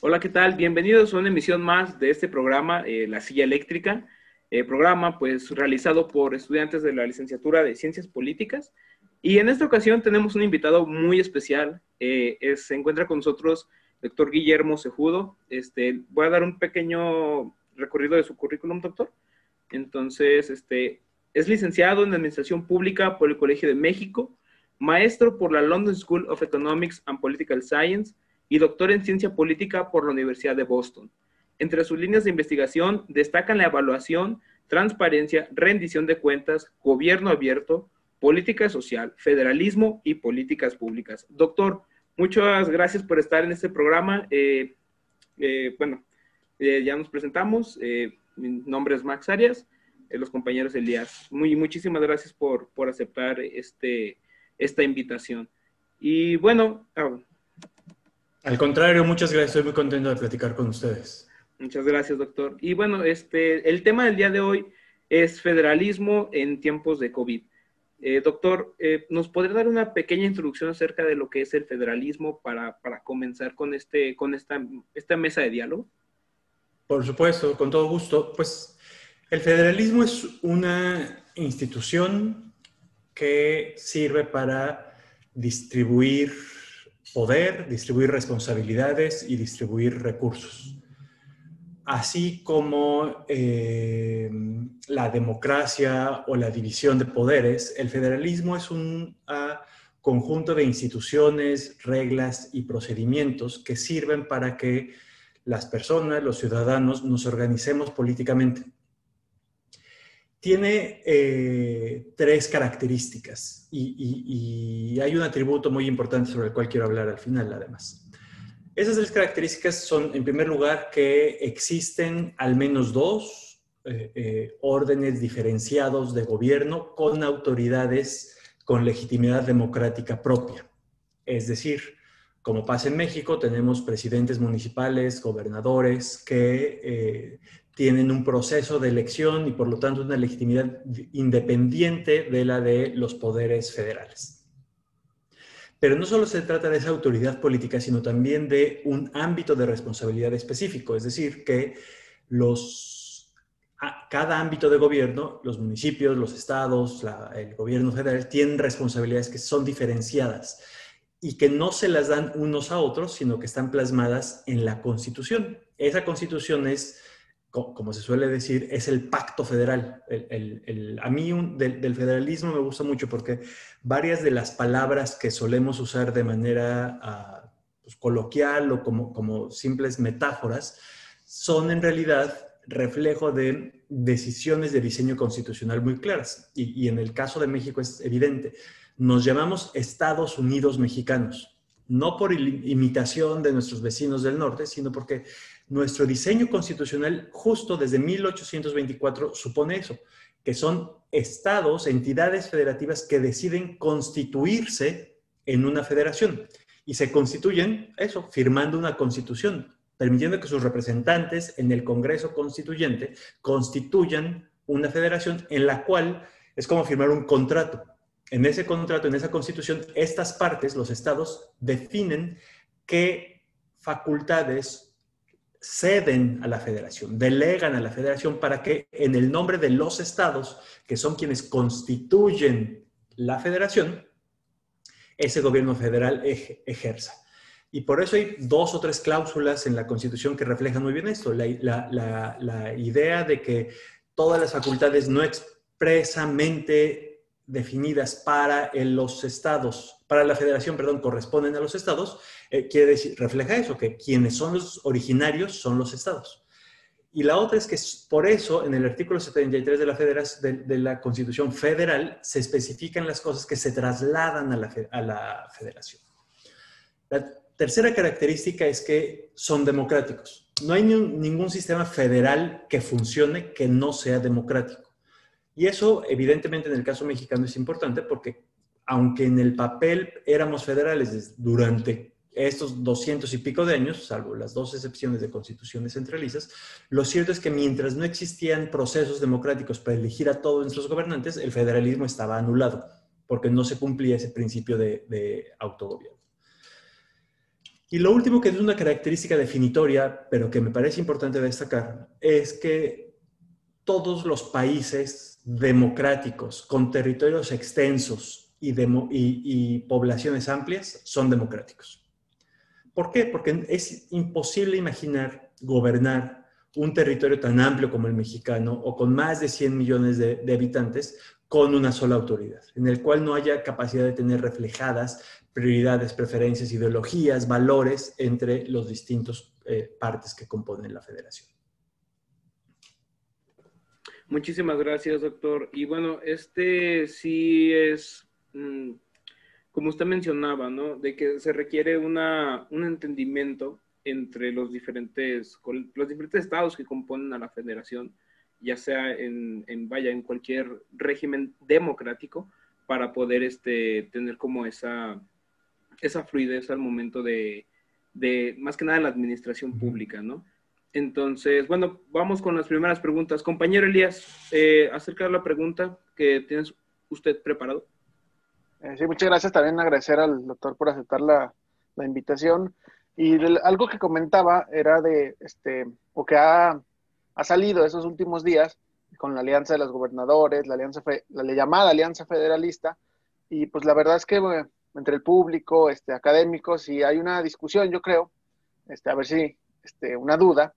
Hola, ¿qué tal? Bienvenidos a una emisión más de este programa, La Silla Eléctrica, programa pues realizado por estudiantes de la licenciatura de Ciencias Políticas. Y en esta ocasión tenemos un invitado muy especial. Se encuentra con nosotros el doctor Guillermo Cejudo. Voy a dar un pequeño recorrido de su currículum, doctor. Entonces, es licenciado en Administración Pública por el Colegio de México, maestro por la London School of Economics and Political Science y doctor en Ciencia Política por la Universidad de Boston. Entre sus líneas de investigación destacan la evaluación, transparencia, rendición de cuentas, gobierno abierto, política social, federalismo y políticas públicas. Doctor, muchas gracias por estar en este programa. Ya nos presentamos. Mi nombre es Max Arias, los compañeros Elías. Muchísimas gracias por aceptar esta invitación. Y bueno, al contrario, muchas gracias. Estoy muy contento de platicar con ustedes. Muchas gracias, doctor. Y bueno, el tema del día de hoy es federalismo en tiempos de COVID. Doctor, ¿nos podría dar una pequeña introducción acerca de lo que es el federalismo para comenzar con esta mesa de diálogo? Por supuesto, con todo gusto. Pues el federalismo es una institución que sirve para distribuir poder, distribuir responsabilidades y distribuir recursos. Así como la democracia o la división de poderes, el federalismo es un conjunto de instituciones, reglas y procedimientos que sirven para que las personas, los ciudadanos, nos organicemos políticamente. Tiene tres características y hay un atributo muy importante sobre el cual quiero hablar al final, además. Esas tres características son, en primer lugar, que existen al menos dos órdenes diferenciados de gobierno con autoridades con legitimidad democrática propia. Es decir, como pasa en México, tenemos presidentes municipales, gobernadores que tienen un proceso de elección y por lo tanto una legitimidad independiente de la de los poderes federales. Pero no solo se trata de esa autoridad política, sino también de un ámbito de responsabilidad específico, es decir, que cada ámbito de gobierno, los municipios, los estados, el gobierno federal, tienen responsabilidades que son diferenciadas y que no se las dan unos a otros, sino que están plasmadas en la Constitución. Esa Constitución es, como se suele decir, es el pacto federal. A mí del federalismo me gusta mucho porque varias de las palabras que solemos usar de manera pues, coloquial o como simples metáforas son en realidad reflejo de decisiones de diseño constitucional muy claras. Y en el caso de México es evidente. Nos llamamos Estados Unidos mexicanos, no por imitación de nuestros vecinos del norte, sino porque nuestro diseño constitucional justo desde 1824 supone eso, que son estados, entidades federativas que deciden constituirse en una federación y se constituyen, eso, firmando una constitución, permitiendo que sus representantes en el Congreso Constituyente constituyan una federación en la cual es como firmar un contrato. En ese contrato, en esa constitución, estas partes, los estados, definen qué facultades ceden a la federación, delegan a la federación para que en el nombre de los estados, que son quienes constituyen la federación, ese gobierno federal ejerza. Y por eso hay dos o tres cláusulas en la Constitución que reflejan muy bien esto. La idea de que todas las facultades no expresamente definidas para los estados, para la federación, perdón, corresponden a los estados, quiere decir, refleja eso, que quienes son los originarios son los estados. Y la otra es que por eso en el artículo 73 de la Constitución Federal se especifican las cosas que se trasladan a la federación. La tercera característica es que son democráticos. No hay ningún sistema federal que funcione que no sea democrático. Y eso, evidentemente, en el caso mexicano es importante porque, aunque en el papel éramos federales durante estos 200 y pico de años, salvo las dos excepciones de constituciones centralistas, lo cierto es que mientras no existían procesos democráticos para elegir a todos nuestros gobernantes, el federalismo estaba anulado, porque no se cumplía ese principio de autogobierno. Y lo último, que es una característica definitoria, pero que me parece importante destacar, es que todos los países democráticos con territorios extensos y poblaciones amplias son democráticos. ¿Por qué? Porque es imposible imaginar gobernar un territorio tan amplio como el mexicano o con más de 100 millones de habitantes con una sola autoridad, en el cual no haya capacidad de tener reflejadas prioridades, preferencias, ideologías, valores entre los distintos partes que componen la federación. Muchísimas gracias, doctor. Y bueno, este sí es, como usted mencionaba, ¿no? De que se requiere un entendimiento entre los diferentes estados que componen a la federación, ya sea en cualquier régimen democrático, para poder tener como esa fluidez al momento de más que nada la administración pública, ¿no? Entonces, bueno, vamos con las primeras preguntas. Compañero Elías, acerca de la pregunta que tienes usted preparado. Sí, muchas gracias. También agradecer al doctor por aceptar la invitación. Y algo que comentaba era o que ha salido esos últimos días con la Alianza de los Gobernadores, la llamada Alianza Federalista. Y pues la verdad es que entre el público, académicos, sí hay una discusión, yo creo, a ver si, una duda,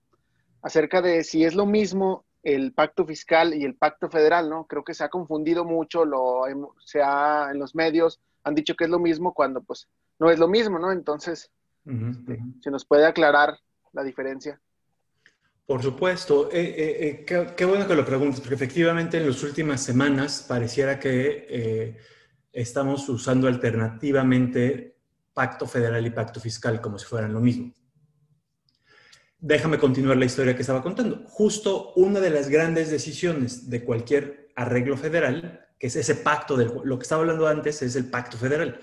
acerca de si es lo mismo el pacto fiscal y el pacto federal, ¿no? Creo que se ha confundido mucho, en los medios han dicho que es lo mismo cuando pues no es lo mismo, ¿no? Entonces, si nos puede aclarar la diferencia. Por supuesto. Qué bueno que lo preguntes, porque efectivamente en las últimas semanas pareciera que estamos usando alternativamente pacto federal y pacto fiscal como si fueran lo mismo. Déjame continuar la historia que estaba contando. Justo una de las grandes decisiones de cualquier arreglo federal, que es ese pacto, lo que estaba hablando antes, es el pacto federal.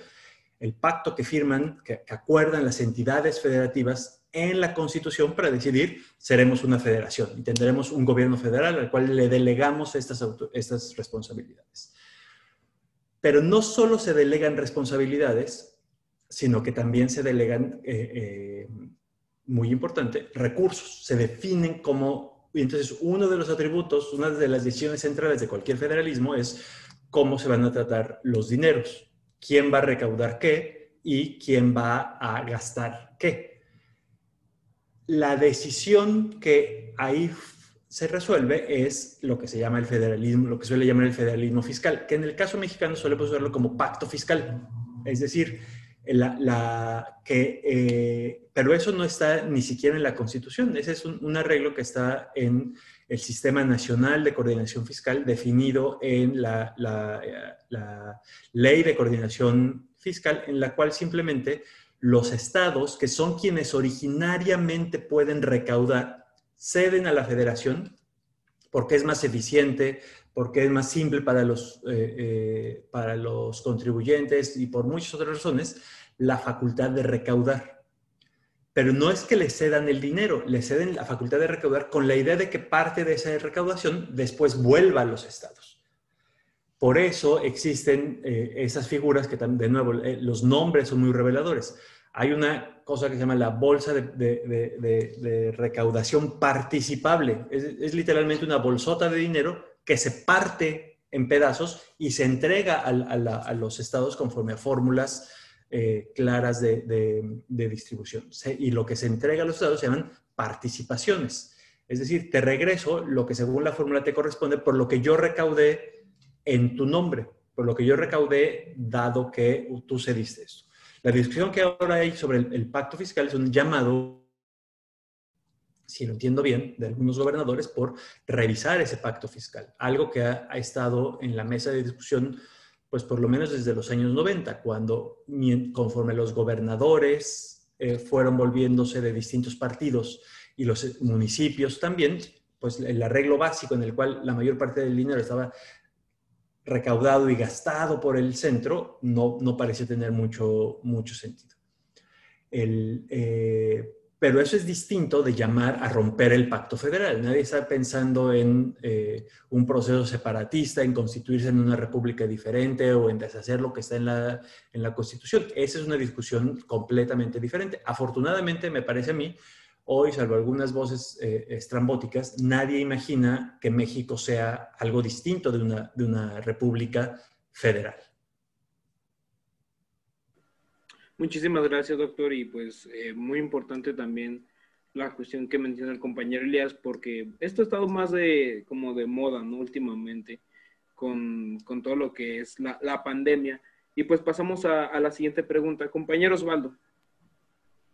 El pacto que firman, que acuerdan las entidades federativas en la Constitución para decidir, seremos una federación y tendremos un gobierno federal al cual le delegamos estas responsabilidades. Pero no solo se delegan responsabilidades, sino que también se delegan muy importante, recursos. Se definen como, y entonces uno de los atributos, una de las decisiones centrales de cualquier federalismo es cómo se van a tratar los dineros, quién va a recaudar qué y quién va a gastar qué. La decisión que ahí se resuelve es lo que se llama el federalismo, lo que suele llamar el federalismo fiscal, que en el caso mexicano solemos verlo como pacto fiscal, es decir, pero eso no está ni siquiera en la Constitución. Ese es un arreglo que está en el Sistema Nacional de Coordinación Fiscal, definido en la Ley de Coordinación Fiscal, en la cual simplemente los estados, que son quienes originariamente pueden recaudar, ceden a la federación porque es más eficiente, porque es más simple para los contribuyentes y por muchas otras razones, la facultad de recaudar. Pero no es que le cedan el dinero, le ceden la facultad de recaudar con la idea de que parte de esa recaudación después vuelva a los estados. Por eso existen esas figuras que, de nuevo, los nombres son muy reveladores. Hay una cosa que se llama la bolsa de recaudación participable. Es literalmente una bolsota de dinero que se parte en pedazos y se entrega a los estados conforme a fórmulas claras de distribución. Y lo que se entrega a los estados se llaman participaciones. Es decir, te regreso lo que según la fórmula te corresponde por lo que yo recaudé en tu nombre, por lo que yo recaudé dado que tú cediste esto. La discusión que ahora hay sobre el pacto fiscal es un llamado, si lo entiendo bien, de algunos gobernadores por revisar ese pacto fiscal. Algo que ha estado en la mesa de discusión, pues por lo menos desde los años 90, cuando conforme los gobernadores fueron volviéndose de distintos partidos y los municipios también, pues el arreglo básico en el cual la mayor parte del dinero estaba recaudado y gastado por el centro, no parece tener mucho sentido. Pero eso es distinto de llamar a romper el pacto federal. Nadie está pensando en un proceso separatista, en constituirse en una república diferente o en deshacer lo que está en la Constitución. Esa es una discusión completamente diferente. Afortunadamente, me parece a mí, hoy, salvo algunas voces estrambóticas, nadie imagina que México sea algo distinto de una república federal. Muchísimas gracias, doctor, y pues muy importante también la cuestión que menciona el compañero Elías, porque esto ha estado más como de moda, ¿no? Últimamente, con todo lo que es la pandemia. Y pues pasamos a la siguiente pregunta. Compañero Osvaldo.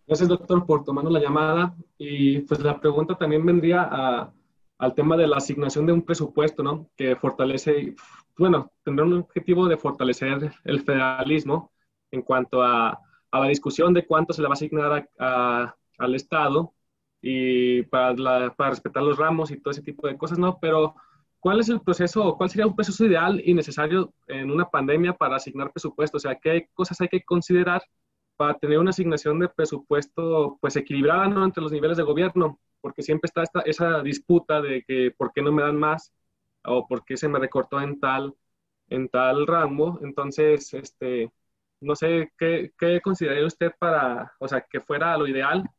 Gracias, doctor, por tomarnos la llamada. Y pues la pregunta también vendría al tema de la asignación de un presupuesto, ¿no? Que fortalece, bueno, tendrá un objetivo de fortalecer el federalismo en cuanto a la discusión de cuánto se le va a asignar al Estado y para respetar los ramos y todo ese tipo de cosas, ¿no? Pero, ¿cuál es el proceso o cuál sería un proceso ideal y necesario en una pandemia para asignar presupuesto? O sea, ¿qué cosas hay que considerar para tener una asignación de presupuesto pues equilibrada, ¿no? Entre los niveles de gobierno? Porque siempre está esa disputa de que por qué no me dan más o por qué se me recortó en tal ramo. Entonces, no sé, ¿qué consideraría usted o sea, que fuera lo ideal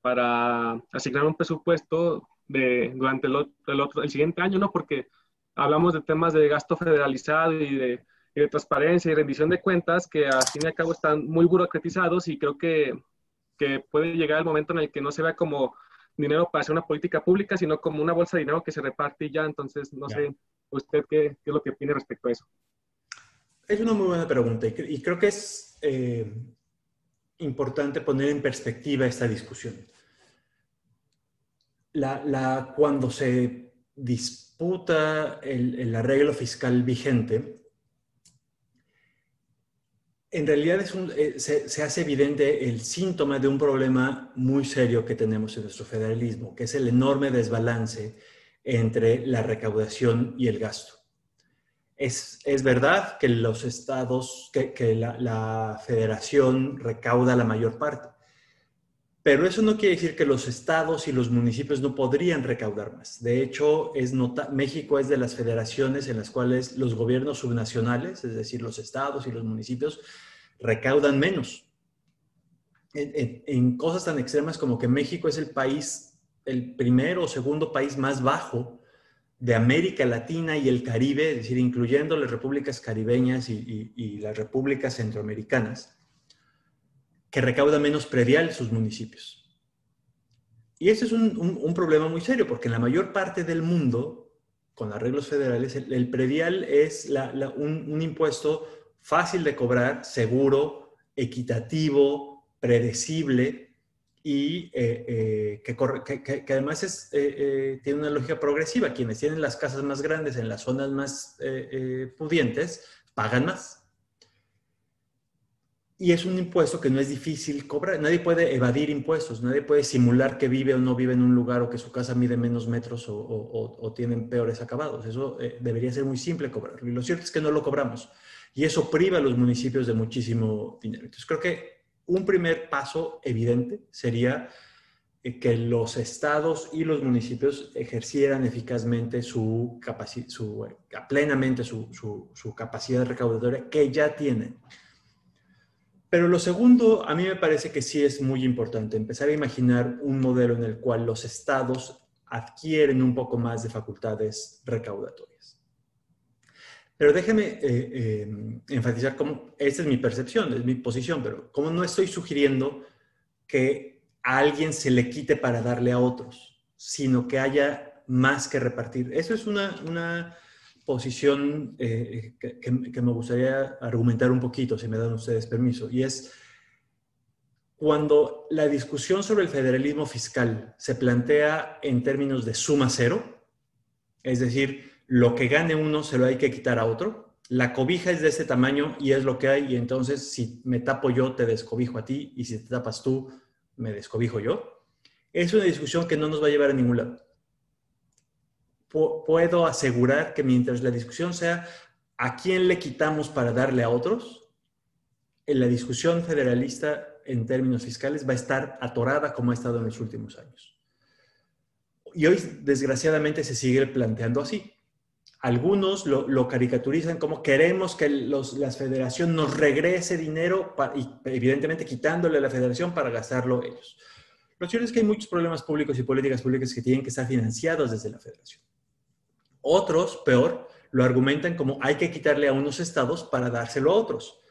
para asignar un presupuesto durante el siguiente año, ¿no? Porque hablamos de temas de gasto federalizado y de transparencia y rendición de cuentas que al fin y al cabo están muy burocratizados y creo que puede llegar el momento en el que no se vea como dinero para hacer una política pública, sino como una bolsa de dinero que se reparte y ya. Entonces, no sé, usted qué es lo que opina respecto a eso. Es una muy buena pregunta y creo que es importante poner en perspectiva esta discusión. Cuando se disputa el arreglo fiscal vigente, en realidad se hace evidente el síntoma de un problema muy serio que tenemos en nuestro federalismo, que es el enorme desbalance entre la recaudación y el gasto. Es verdad que los estados, que la federación recauda la mayor parte, pero eso no quiere decir que los estados y los municipios no podrían recaudar más. De hecho, México es de las federaciones en las cuales los gobiernos subnacionales, es decir, los estados y los municipios, recaudan menos. En cosas tan extremas como que México es el primero o segundo país más bajo de América Latina y el Caribe, es decir, incluyendo las repúblicas caribeñas y las repúblicas centroamericanas, que recauda menos predial sus municipios. Y ese es un problema muy serio, porque en la mayor parte del mundo, con arreglos federales, el predial es un impuesto fácil de cobrar, seguro, equitativo, predecible, y que además tiene una lógica progresiva. Quienes tienen las casas más grandes en las zonas más pudientes pagan más. Y es un impuesto que no es difícil cobrar. Nadie puede evadir impuestos, nadie puede simular que vive o no vive en un lugar o que su casa mide menos metros o tienen peores acabados. Eso debería ser muy simple cobrarlo. Y lo cierto es que no lo cobramos. Y eso priva a los municipios de muchísimo dinero. Entonces creo que un primer paso evidente sería que los estados y los municipios ejercieran eficazmente plenamente su capacidad recaudatoria que ya tienen. Pero lo segundo, a mí me parece que sí es muy importante empezar a imaginar un modelo en el cual los estados adquieren un poco más de facultades recaudatorias. Pero déjeme enfatizar cómo, esta es mi percepción, es mi posición, pero como no estoy sugiriendo que a alguien se le quite para darle a otros, sino que haya más que repartir. Eso es una posición que me gustaría argumentar un poquito, si me dan ustedes permiso, y es cuando la discusión sobre el federalismo fiscal se plantea en términos de suma cero, es decir, lo que gane uno se lo hay que quitar a otro, la cobija es de este tamaño y es lo que hay, y entonces si me tapo yo, te descobijo a ti, y si te tapas tú, me descobijo yo. Es una discusión que no nos va a llevar a ningún lado. Puedo asegurar que mientras la discusión sea ¿a quién le quitamos para darle a otros?, la discusión federalista en términos fiscales va a estar atorada como ha estado en los últimos años. Y hoy, desgraciadamente, se sigue planteando así. Algunos lo caricaturizan como queremos que la federación nos regrese dinero y evidentemente quitándole a la federación para gastarlo ellos. Lo cierto es que hay muchos problemas públicos y políticas públicas que tienen que estar financiados desde la federación. Otros, peor, lo argumentan como hay que quitarle a unos estados para dárselo a otros.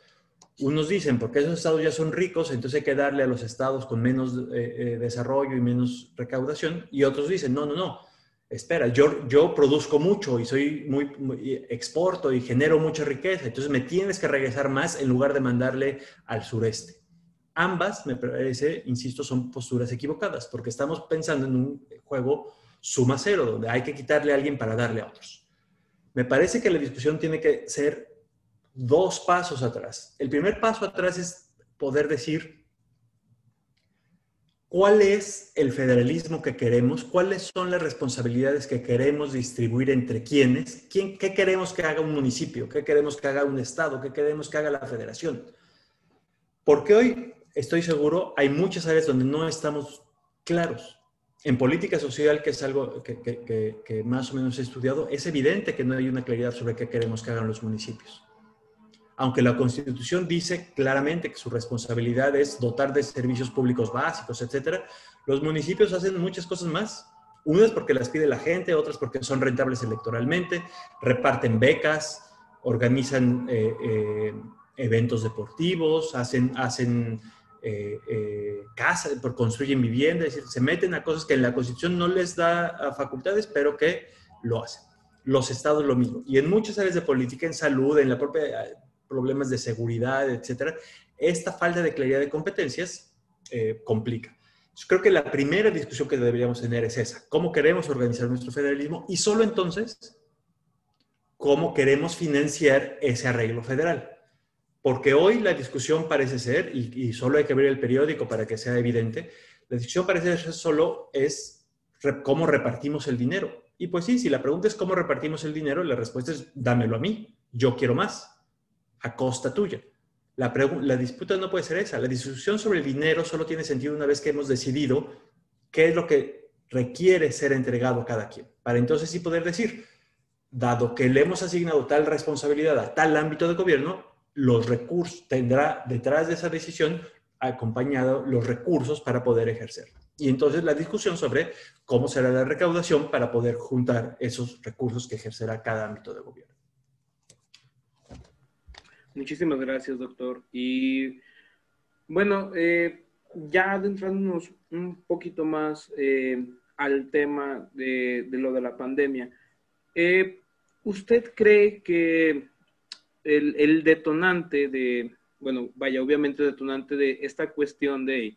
Unos dicen, porque esos estados ya son ricos, entonces hay que darle a los estados con menos desarrollo y menos recaudación. Y otros dicen, no, espera, yo produzco mucho y soy muy exporto y genero mucha riqueza, entonces me tienes que regresar más en lugar de mandarle al sureste. Ambas, me parece, insisto, son posturas equivocadas, porque estamos pensando en un juego suma cero, donde hay que quitarle a alguien para darle a otros. Me parece que la discusión tiene que ser 2 pasos atrás. El primer paso atrás es poder decir cuál es el federalismo que queremos, cuáles son las responsabilidades que queremos distribuir entre quiénes, qué queremos que haga un municipio, qué queremos que haga un estado, qué queremos que haga la federación. Porque hoy, estoy seguro, hay muchas áreas donde no estamos claros. En política social, que es algo que más o menos he estudiado, es evidente que no hay una claridad sobre qué queremos que hagan los municipios. Aunque la Constitución dice claramente que su responsabilidad es dotar de servicios públicos básicos, etcétera, los municipios hacen muchas cosas más. Unas porque las pide la gente, otras porque son rentables electoralmente, reparten becas, organizan eventos deportivos, hacen casas, construyen viviendas, es decir, se meten a cosas que en la Constitución no les da facultades, pero que lo hacen. Los estados lo mismo. Y en muchas áreas de política, en salud, en la propia problemas de seguridad, etcétera, esta falta de claridad de competencias complica. Yo creo que la primera discusión que deberíamos tener es esa. ¿Cómo queremos organizar nuestro federalismo? Y solo entonces, ¿cómo queremos financiar ese arreglo federal? Porque hoy la discusión parece ser, y solo hay que ver el periódico para que sea evidente, la discusión parece ser solo es cómo repartimos el dinero. Y pues sí, si la pregunta es cómo repartimos el dinero, la respuesta es dámelo a mí, yo quiero más, a costa tuya. La disputa no puede ser esa. La discusión sobre el dinero solo tiene sentido una vez que hemos decidido qué es lo que requiere ser entregado a cada quien. Para entonces sí poder decir, dado que le hemos asignado tal responsabilidad a tal ámbito de gobierno, los recursos, tendrá detrás de esa decisión acompañado los recursos para poder ejercer. Y entonces la discusión sobre cómo será la recaudación para poder juntar esos recursos que ejercerá cada ámbito de gobierno. Muchísimas gracias, doctor. Y bueno, ya adentrándonos un poquito más al tema de lo de la pandemia, ¿usted cree que el detonante de, bueno, vaya, obviamente detonante de esta cuestión de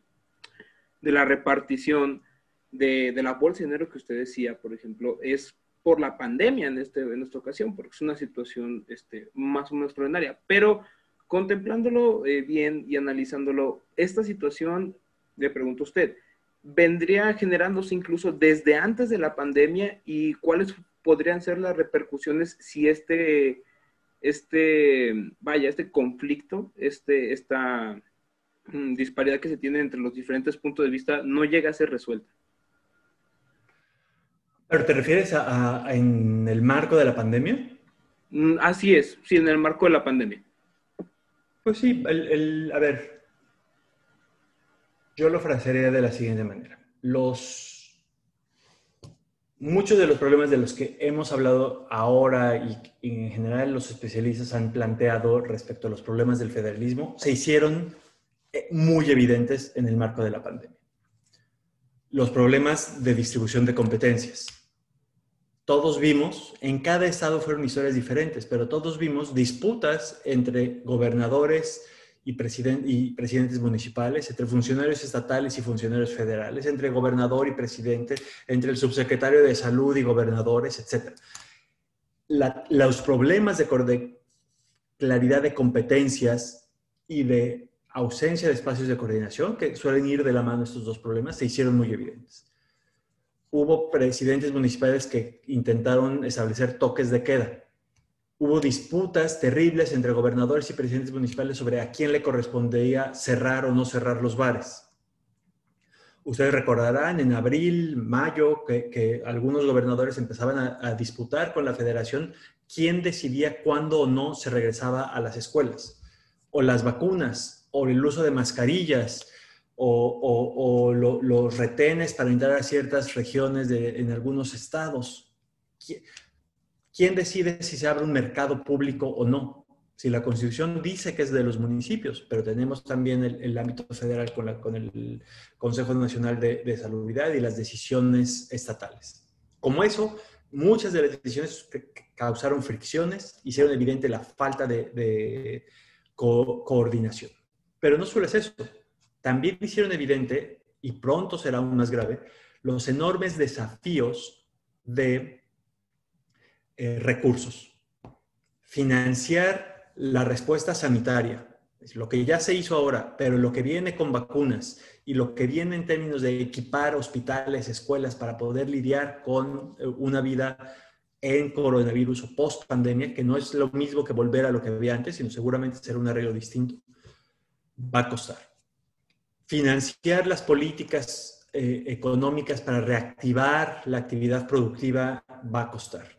la repartición de la bolsa de dinero que usted decía, por ejemplo, es por la pandemia en esta ocasión, porque es una situación más o menos extraordinaria? Pero contemplándolo bien y analizándolo, esta situación, le pregunto a usted, ¿vendría generándose incluso desde antes de la pandemia? ¿Y cuáles podrían ser las repercusiones si este conflicto, esta disparidad que se tiene entre los diferentes puntos de vista no llega a ser resuelta? ¿Pero te refieres en el marco de la pandemia? Así es, sí, en el marco de la pandemia. Pues sí, a ver, yo lo frasearía de la siguiente manera. Muchos de los problemas de los que hemos hablado ahora y en general los especialistas han planteado respecto a los problemas del federalismo se hicieron muy evidentes en el marco de la pandemia. Los problemas de distribución de competencias. Todos vimos, en cada estado fueron historias diferentes, pero todos vimos disputas entre gobernadores y presidentes municipales, entre funcionarios estatales y funcionarios federales, entre gobernador y presidente, entre el subsecretario de salud y gobernadores, etc. Los problemas de claridad de competencias y de ausencia de espacios de coordinación, que suelen ir de la mano estos dos problemas, se hicieron muy evidentes. Hubo presidentes municipales que intentaron establecer toques de queda Hubo disputas terribles entre gobernadores y presidentes municipales sobre a quién le correspondía cerrar o no cerrar los bares. Ustedes recordarán en abril, mayo, que algunos gobernadores empezaban a disputar con la federación quién decidía cuándo o no se regresaba a las escuelas, o las vacunas, o el uso de mascarillas, o los retenes para entrar a ciertas regiones en algunos estados. ¿Quién decide si se abre un mercado público o no? Si la Constitución dice que es de los municipios, pero tenemos también el ámbito federal con el Consejo Nacional de Salubridad y las decisiones estatales. Como eso, muchas de las decisiones que causaron fricciones, hicieron evidente la falta de coordinación. Pero no solo es eso, también hicieron evidente, y pronto será aún más grave, los enormes desafíos de recursos. Financiar la respuesta sanitaria, es lo que ya se hizo ahora, pero lo que viene con vacunas y lo que viene en términos de equipar hospitales, escuelas para poder lidiar con una vida en coronavirus o post-pandemia, que no es lo mismo que volver a lo que había antes, sino seguramente será un arreglo distinto, va a costar. Financiar las políticas económicas para reactivar la actividad productiva va a costar.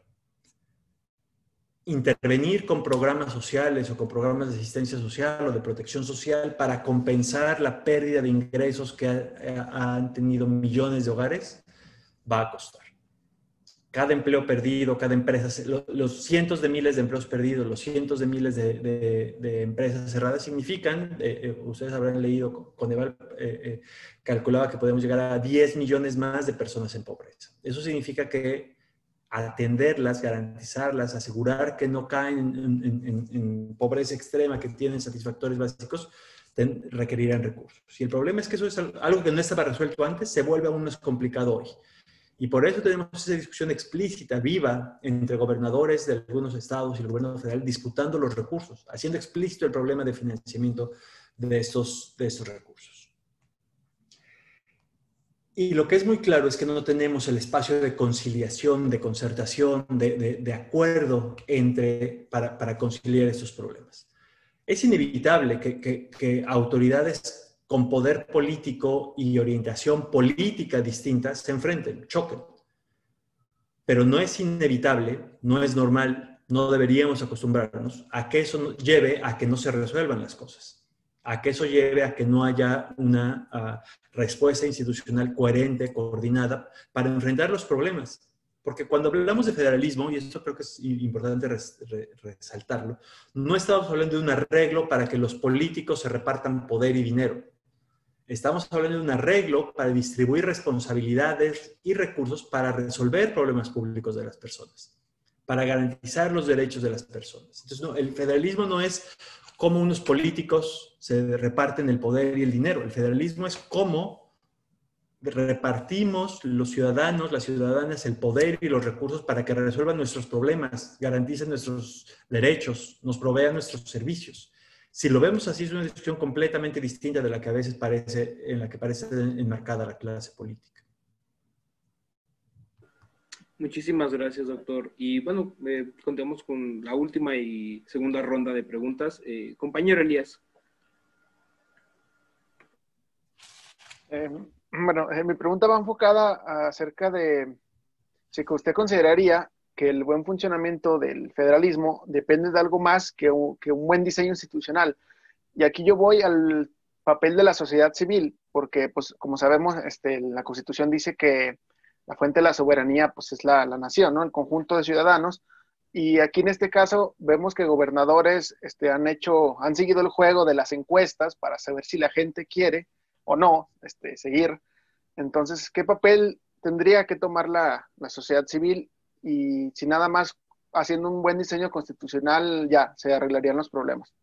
Intervenir con programas sociales o con programas de asistencia social o de protección social para compensar la pérdida de ingresos que han tenido millones de hogares, va a costar. Cada empleo perdido, cada empresa, los cientos de miles de empleos perdidos, los cientos de miles de empresas cerradas significan, ustedes habrán leído, Coneval calculaba que podemos llegar a 10 millones más de personas en pobreza. Eso significa que atenderlas, garantizarlas, asegurar que no caen en pobreza extrema, que tienen satisfactores básicos, requerirán recursos. Y el problema es que eso es algo que no estaba resuelto antes, se vuelve aún más complicado hoy. Y por eso tenemos esa discusión explícita, viva, entre gobernadores de algunos estados y el gobierno federal disputando los recursos, haciendo explícito el problema de financiamiento de estos recursos. Y lo que es muy claro es que no tenemos el espacio de conciliación, de concertación, de acuerdo para conciliar estos problemas. Es inevitable que autoridades con poder político y orientación política distintas se enfrenten, choquen. Pero no es inevitable, no es normal, no deberíamos acostumbrarnos a que eso lleve a que no se resuelvan las cosas, a que eso lleve a que no haya una respuesta institucional coherente, coordinada, para enfrentar los problemas. Porque cuando hablamos de federalismo, y esto creo que es importante resaltarlo, no estamos hablando de un arreglo para que los políticos se repartan poder y dinero. Estamos hablando de un arreglo para distribuir responsabilidades y recursos para resolver problemas públicos de las personas, para garantizar los derechos de las personas. Entonces, no, el federalismo no es cómo unos políticos se reparten el poder y el dinero. El federalismo es cómo repartimos los ciudadanos, las ciudadanas, el poder y los recursos para que resuelvan nuestros problemas, garanticen nuestros derechos, nos provean nuestros servicios. Si lo vemos así, es una discusión completamente distinta de la que a veces parece enmarcada la clase política. Muchísimas gracias, doctor. Y bueno, continuamos con la última y segunda ronda de preguntas. Compañero Elías. Mi pregunta va enfocada acerca de si usted consideraría que el buen funcionamiento del federalismo depende de algo más que un buen diseño institucional. Y aquí yo voy al papel de la sociedad civil, porque, pues, como sabemos, la Constitución dice que la fuente de la soberanía, pues, es la nación, ¿no? El conjunto de ciudadanos. Y aquí, en este caso, vemos que gobernadores han seguido el juego de las encuestas para saber si la gente quiere o no seguir. Entonces, ¿qué papel tendría que tomar la sociedad civil? Y si nada más haciendo un buen diseño constitucional ya se arreglarían los problemas.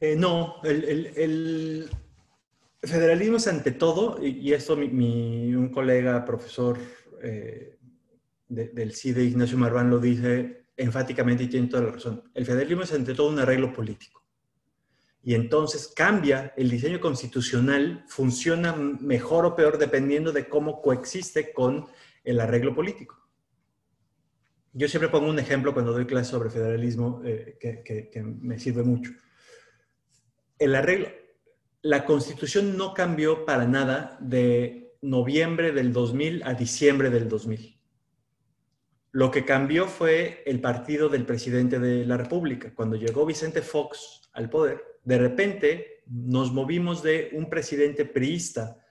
No, el federalismo es ante todo, y esto un colega profesor del CIDE, Ignacio Marván, lo dice enfáticamente y tiene toda la razón. El federalismo es ante todo un arreglo político. Y entonces cambia, el diseño constitucional funciona mejor o peor dependiendo de cómo coexiste con el arreglo político. Yo siempre pongo un ejemplo cuando doy clases sobre federalismo que me sirve mucho. La Constitución no cambió para nada de noviembre del 2000 a diciembre del 2000. Lo que cambió fue el partido del presidente de la República. Cuando llegó Vicente Fox al poder, de repente nos movimos de un presidente priista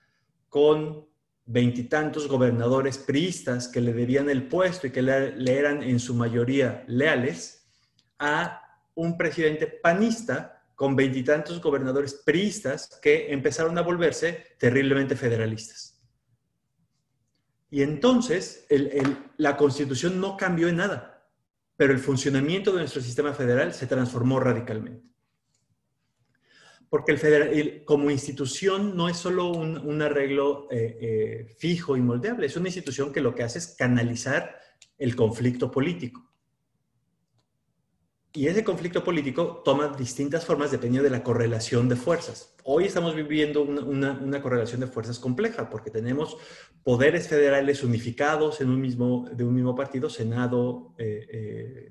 con veintitantos gobernadores priistas que le debían el puesto y que le eran en su mayoría leales, a un presidente panista con veintitantos gobernadores priistas que empezaron a volverse terriblemente federalistas. Y entonces la Constitución no cambió en nada, pero el funcionamiento de nuestro sistema federal se transformó radicalmente. Porque como institución no es solo un arreglo fijo y moldeable, es una institución que lo que hace es canalizar el conflicto político. Y ese conflicto político toma distintas formas dependiendo de la correlación de fuerzas. Hoy estamos viviendo una correlación de fuerzas compleja porque tenemos poderes federales unificados de un mismo partido, Senado,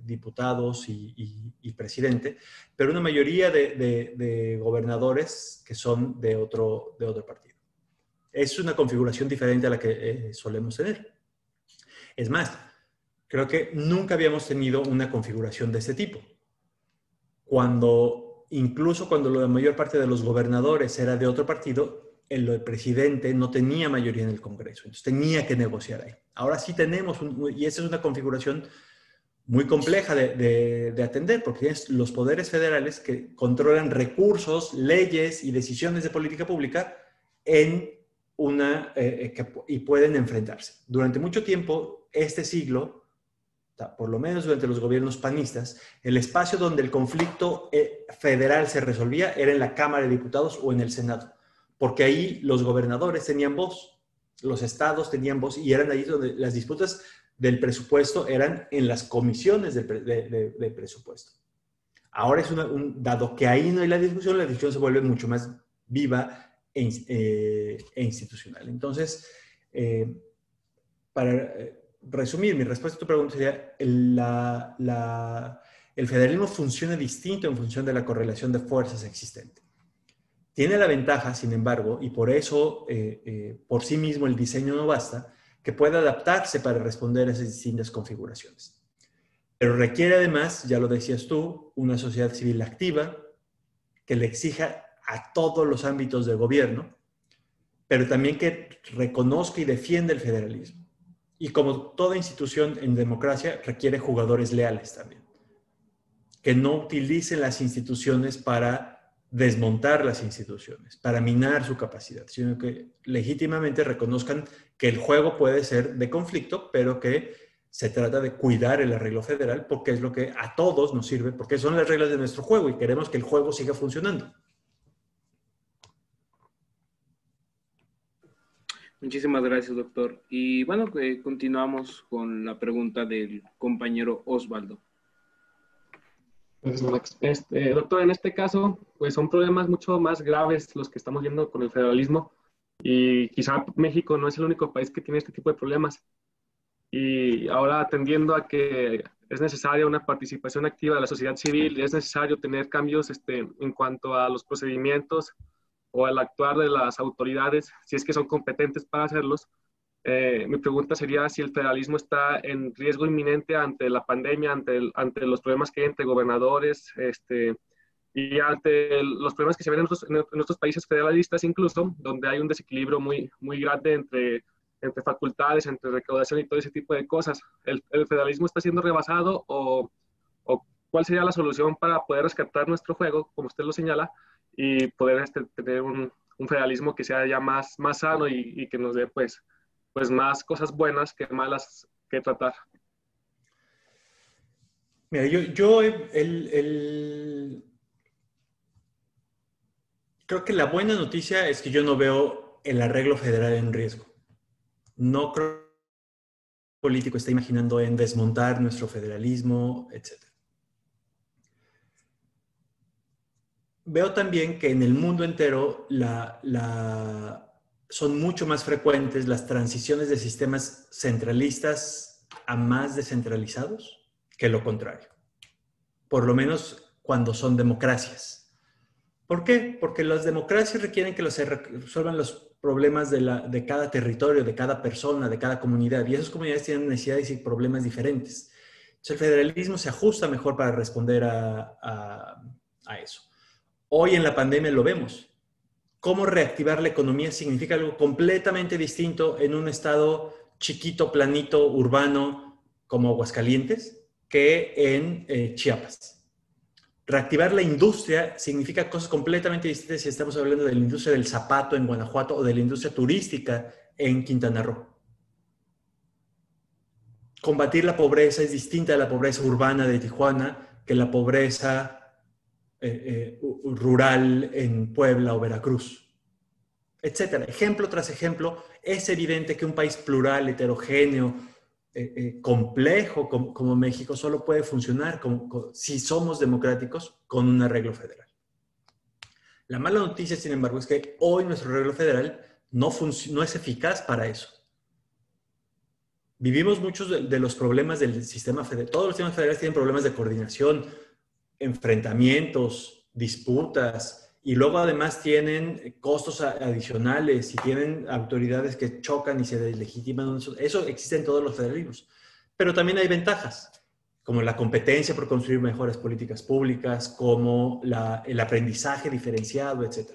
diputados y presidente, pero una mayoría de gobernadores que son de otro partido. Es una configuración diferente a la que solemos tener. Es más, creo que nunca habíamos tenido una configuración de este tipo. Incluso cuando la mayor parte de los gobernadores era de otro partido, el presidente no tenía mayoría en el Congreso, entonces tenía que negociar ahí. Ahora sí tenemos, y esa es una configuración muy compleja de atender, porque tienes los poderes federales que controlan recursos, leyes y decisiones de política pública y pueden enfrentarse. Durante mucho tiempo, este siglo, por lo menos durante los gobiernos panistas, el espacio donde el conflicto federal se resolvía era en la Cámara de Diputados o en el Senado, porque ahí los gobernadores tenían voz, los estados tenían voz, y eran ahí donde las disputas del presupuesto eran en las comisiones de presupuesto. Ahora dado que ahí no hay la discusión se vuelve mucho más viva e institucional. Entonces, para resumir, mi respuesta a tu pregunta sería, el federalismo funciona distinto en función de la correlación de fuerzas existente. Tiene la ventaja, sin embargo, y por eso por sí mismo el diseño no basta, que puede adaptarse para responder a esas distintas configuraciones. Pero requiere además, ya lo decías tú, una sociedad civil activa que le exija a todos los ámbitos de gobierno, pero también que reconozca y defienda el federalismo. Y como toda institución en democracia, requiere jugadores leales también, que no utilicen las instituciones para desmontar las instituciones, para minar su capacidad, sino que legítimamente reconozcan que el juego puede ser de conflicto, pero que se trata de cuidar el arreglo federal porque es lo que a todos nos sirve, porque son las reglas de nuestro juego y queremos que el juego siga funcionando. Muchísimas gracias, doctor. Y bueno, continuamos con la pregunta del compañero Osvaldo. Pues, doctor, en este caso, pues son problemas mucho más graves los que estamos viendo con el federalismo, y quizá México no es el único país que tiene este tipo de problemas. Y ahora, atendiendo a que es necesaria una participación activa de la sociedad civil, es necesario tener cambios en cuanto a los procedimientos o al actuar de las autoridades, si es que son competentes para hacerlos. Mi pregunta sería si el federalismo está en riesgo inminente ante la pandemia, ante los problemas que hay entre gobernadores, y ante los problemas que se ven en nuestros países federalistas incluso, donde hay un desequilibrio muy, muy grande entre facultades, entre recaudación y todo ese tipo de cosas. ¿El federalismo está siendo rebasado o cuál sería la solución para poder rescatar nuestro juego, como usted lo señala, y poder tener un federalismo que sea ya más sano y que nos dé pues más cosas buenas que malas que tratar? Mira, creo que la buena noticia es que yo no veo el arreglo federal en riesgo. No creo que el político esté imaginando en desmontar nuestro federalismo, etc. Veo también que en el mundo entero son mucho más frecuentes las transiciones de sistemas centralistas a más descentralizados que lo contrario. Por lo menos cuando son democracias. ¿Por qué? Porque las democracias requieren que se resuelvan los problemas de cada territorio, de cada persona, de cada comunidad. Y esas comunidades tienen necesidades y problemas diferentes. Entonces, el federalismo se ajusta mejor para responder a eso. Hoy en la pandemia lo vemos. Cómo reactivar la economía significa algo completamente distinto en un estado chiquito, planito, urbano, como Aguascalientes, que en Chiapas. Reactivar la industria significa cosas completamente distintas si estamos hablando de la industria del zapato en Guanajuato o de la industria turística en Quintana Roo. Combatir la pobreza es distinta a la pobreza urbana de Tijuana que la pobreza rural en Puebla o Veracruz, etcétera. Ejemplo tras ejemplo, es evidente que un país plural, heterogéneo, complejo como México solo puede funcionar si somos democráticos con un arreglo federal. La mala noticia, sin embargo, es que hoy nuestro arreglo federal no es eficaz para eso. Vivimos muchos de los problemas del sistema federal. Todos los sistemas federales tienen problemas de coordinación, enfrentamientos, disputas, y luego además tienen costos adicionales y tienen autoridades que chocan y se deslegitiman. Eso existe en todos los federalismos. Pero también hay ventajas, como la competencia por construir mejores políticas públicas, como el aprendizaje diferenciado, etc.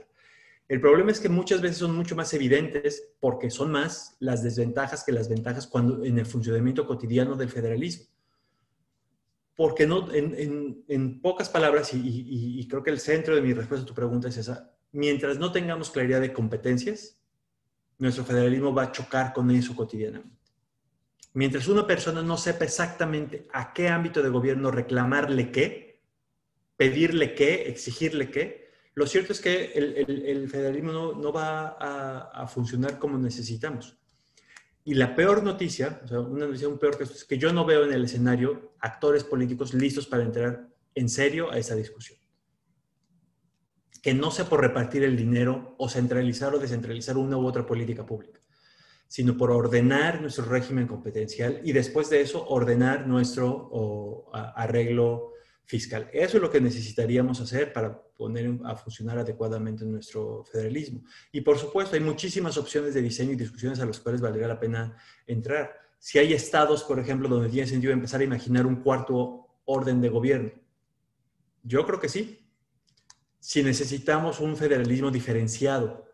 El problema es que muchas veces son mucho más evidentes porque son más las desventajas que las ventajas en el funcionamiento cotidiano del federalismo. Porque no, en pocas palabras, y creo que el centro de mi respuesta a tu pregunta es esa, mientras no tengamos claridad de competencias, nuestro federalismo va a chocar con eso cotidianamente. Mientras una persona no sepa exactamente a qué ámbito de gobierno reclamarle qué, pedirle qué, exigirle qué, lo cierto es que el federalismo no va a funcionar como necesitamos. Y la peor noticia, o sea, una noticia aún peor que esto, es que yo no veo en el escenario actores políticos listos para entrar en serio a esa discusión. Que no sea por repartir el dinero o centralizar o descentralizar una u otra política pública, sino por ordenar nuestro régimen competencial y después de eso ordenar nuestro arreglo fiscal. Eso es lo que necesitaríamos hacer para poner a funcionar adecuadamente nuestro federalismo. Y por supuesto, hay muchísimas opciones de diseño y discusiones a las cuales valdría la pena entrar. Si hay estados, por ejemplo, donde tiene sentido empezar a imaginar un cuarto orden de gobierno, yo creo que sí. Si necesitamos un federalismo diferenciado,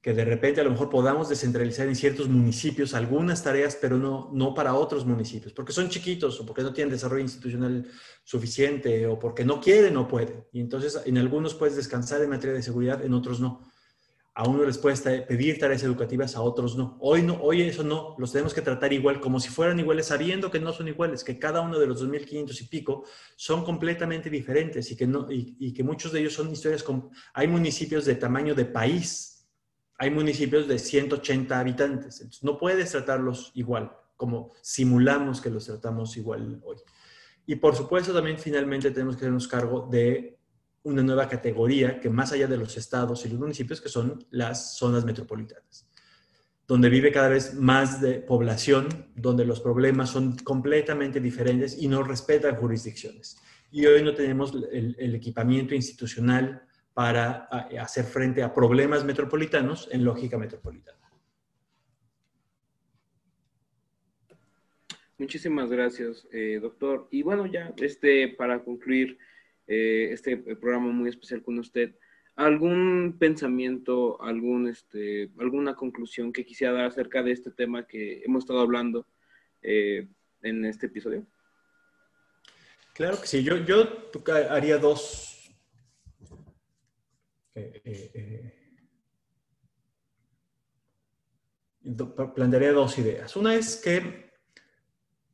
que de repente a lo mejor podamos descentralizar en ciertos municipios algunas tareas, pero no para otros municipios, porque son chiquitos o porque no tienen desarrollo institucional suficiente o porque no quieren o pueden. Y entonces en algunos puedes descansar en materia de seguridad, en otros no. A uno les puedes pedir tareas educativas, a otros no. Hoy eso no, los tenemos que tratar igual, como si fueran iguales, sabiendo que no son iguales, que cada uno de los 2.500 y pico son completamente diferentes y que muchos de ellos son historias hay municipios de tamaño de país. Hay municipios de 180 habitantes, entonces no puedes tratarlos igual, como simulamos que los tratamos igual hoy. Y por supuesto también finalmente tenemos que hacernos cargo de una nueva categoría que más allá de los estados y los municipios, que son las zonas metropolitanas, donde vive cada vez más de población, donde los problemas son completamente diferentes y no respetan jurisdicciones. Y hoy no tenemos el equipamiento institucional para hacer frente a problemas metropolitanos en lógica metropolitana. Muchísimas gracias, doctor. Y bueno, ya para concluir este programa muy especial con usted, ¿algún pensamiento, alguna conclusión que quisiera dar acerca de este tema que hemos estado hablando en este episodio? Claro que sí. Yo haría dos... plantearía dos ideas. Una es que,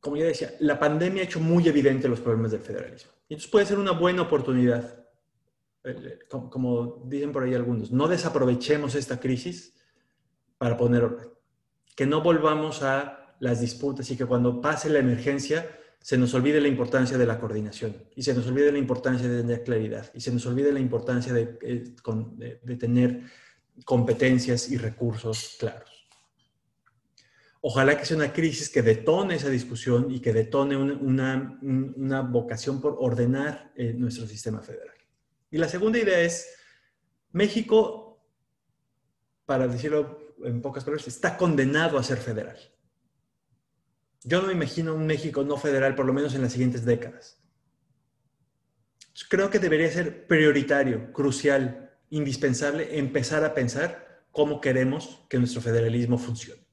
como ya decía, la pandemia ha hecho muy evidente los problemas del federalismo. Y entonces puede ser una buena oportunidad, como dicen por ahí algunos, no desaprovechemos esta crisis para poner orden. Que no volvamos a las disputas y que cuando pase la emergencia se nos olvide la importancia de la coordinación y se nos olvide la importancia de tener claridad y se nos olvide la importancia de tener competencias y recursos claros. Ojalá que sea una crisis que detone esa discusión y que detone una vocación por ordenar nuestro sistema federal. Y la segunda idea es, México, para decirlo en pocas palabras, está condenado a ser federal. Yo no me imagino un México no federal, por lo menos en las siguientes décadas. Creo que debería ser prioritario, crucial, indispensable empezar a pensar cómo queremos que nuestro federalismo funcione.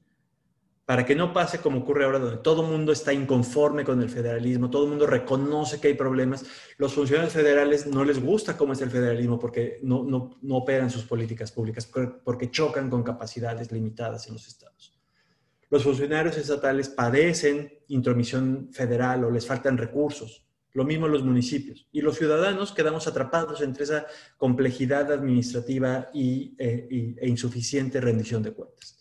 Para que no pase como ocurre ahora, donde todo el mundo está inconforme con el federalismo, todo el mundo reconoce que hay problemas. Los funcionarios federales no les gusta cómo es el federalismo porque no operan sus políticas públicas, porque chocan con capacidades limitadas en los estados. Los funcionarios estatales padecen intromisión federal o les faltan recursos. Lo mismo los municipios. Y los ciudadanos quedamos atrapados entre esa complejidad administrativa e insuficiente rendición de cuentas.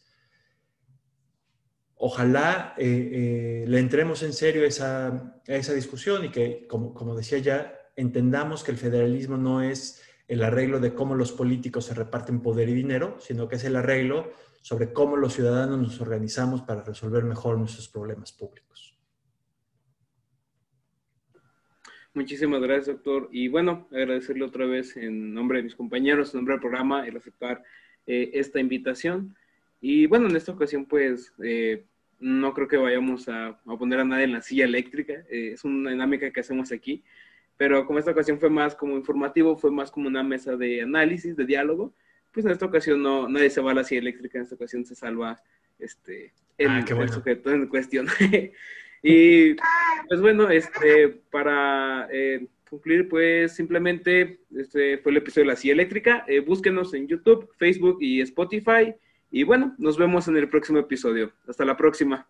Ojalá le entremos en serio a esa discusión y que, como decía ya, entendamos que el federalismo no es el arreglo de cómo los políticos se reparten poder y dinero, sino que es el arreglo sobre cómo los ciudadanos nos organizamos para resolver mejor nuestros problemas públicos. Muchísimas gracias, doctor. Y bueno, agradecerle otra vez en nombre de mis compañeros, en nombre del programa, el aceptar esta invitación. Y bueno, en esta ocasión, pues, no creo que vayamos a poner a nadie en la silla eléctrica. Es una dinámica que hacemos aquí. Pero como esta ocasión fue más como informativo, fue más como una mesa de análisis, de diálogo, pues en esta ocasión nadie se va a la silla eléctrica, en esta ocasión se salva el sujeto en cuestión. Y pues bueno, para concluir, pues simplemente fue el episodio de la silla eléctrica. Búsquenos en YouTube, Facebook y Spotify. Y bueno, nos vemos en el próximo episodio. Hasta la próxima.